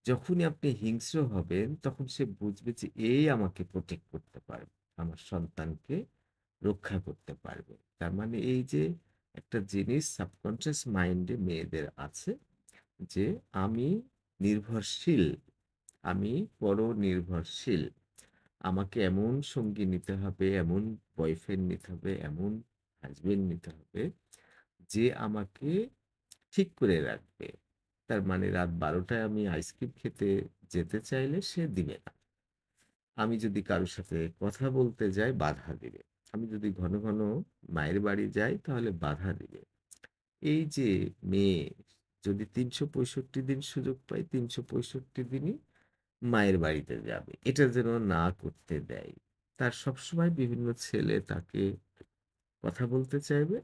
যখনই আপনি হিংস্র হবেন, তখন সে বুঝবে যে এই আমাকে প্রটেক্ট করতে পারবে। আমার সন্তানকে রক্ষা করতে পারবে। তার মানে এই যে একটা জিনিস সাবকন্সিয়াস মাইন্ডে মেয়েদের আছে যে আমি নির্ভরশীল, আমি পরনির্ভরশীল। আমাকে এমন সঙ্গী নিতে হবে, এমন বয়ফ্রেন্ড নিতে হবে, এমন হাসব্যান্ড নিতে হবে যে আমাকে ঠিক করে রাখবে। তার মানে রাত ১২ টায় আমি আইসক্রিম খেতে যেতে চাইলে সে দিবে না। আমি যদি কারো সাথে কথা বলতে যাই বাধা দিবে। আমি যদি ঘন, ঘন মায়ের বাড়ি যাই তাহলে বাধা দিবে। এই যে মেয়ে যদি ৩৬৫ দিন সুযোগ পায়, ৩৬৫ দিনই মায়ের বাড়িতে যাবে। এটা যেন না করতে দেয়। তার সবসময় বিভিন্ন ছেলে তাকে কথা বলতে চাইবে।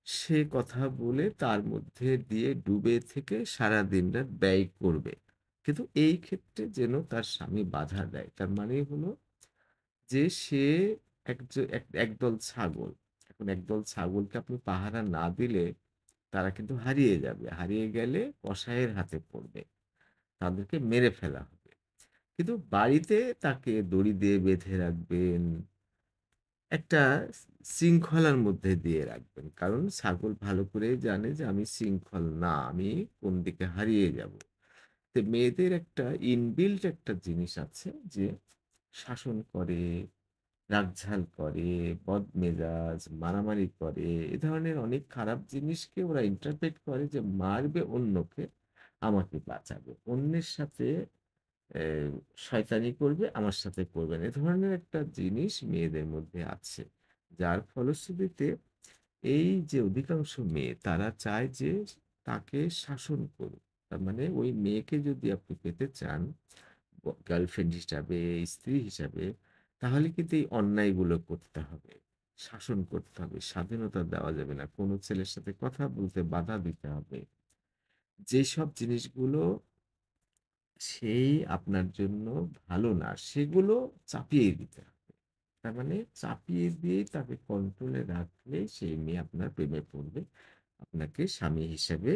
সে কথা বলে তার মধ্যে দিয়ে ডুবে থেকে সারা দিনরাত ব্যয় করবে। কিন্তু এই ক্ষেত্রে যেন তার স্বামী বাধা দেয়। তার মানে হলো যে সে একদল ছাগল। এখন একদল ছাগলকে আপনি পাহারা না দিলে তারা কিন্তু হারিয়ে যাবে। হারিয়ে গেলে কসাইয়ের হাতে পড়বে। তাদেরকে মেরে ফেলা হবে। কিন্তু বাড়িতে তাকে দড়ি দিয়ে বেঁধে রাখবেন। একটা শৃঙ্খলার মধ্যে দিয়ে রাখবেন। কারণ ছাগল ভালো করেই জানে যে আমি শৃঙ্খল না। আমি কোন দিকে হারিয়ে যাব। তো মেয়েদের একটা ইনবিল্ট একটা জিনিস আছে যে শাসন করে, রাগঝাল করে, বদমেজাজ, মারামারি করে। এ ধরনের অনেক খারাপ জিনিসকে ওরা ইন্টারপ্রেট করে যে মারবে অন্যকে, আমাকে বাঁচাবে। অন্যের সাথে এ শয়তানি করবে, আমার সাথে করবে না। এ ধরনের একটা জিনিস মেয়েদের মধ্যে আছে। যার ফলশ্রুতিতে এই যে অধিকাংশ মেয়ে তারা চায় যে তাকে শাসন করুক। তার মানে ওই মেয়েকে যদি আপনি পেতে চান গার্লফ্রেন্ড হিসাবে, স্ত্রী হিসাবে, তাহলে কিন্তু এই অন্যায়গুলো করতে হবে। শাসন করতে হবে। স্বাধীনতা দেওয়া যাবে না। কোনো ছেলের সাথে কথা বলতে বাধা দিতে হবে। যেসব জিনিসগুলো সেই আপনার জন্য ভালো না, সেগুলো চাপিয়ে দিতে হবে। তার মানে চাপিয়ে দিয়ে তাকে কন্ট্রোলে রাখলেই সেই মেয়ে আপনার প্রেমে পড়বে। আপনাকে স্বামী হিসেবে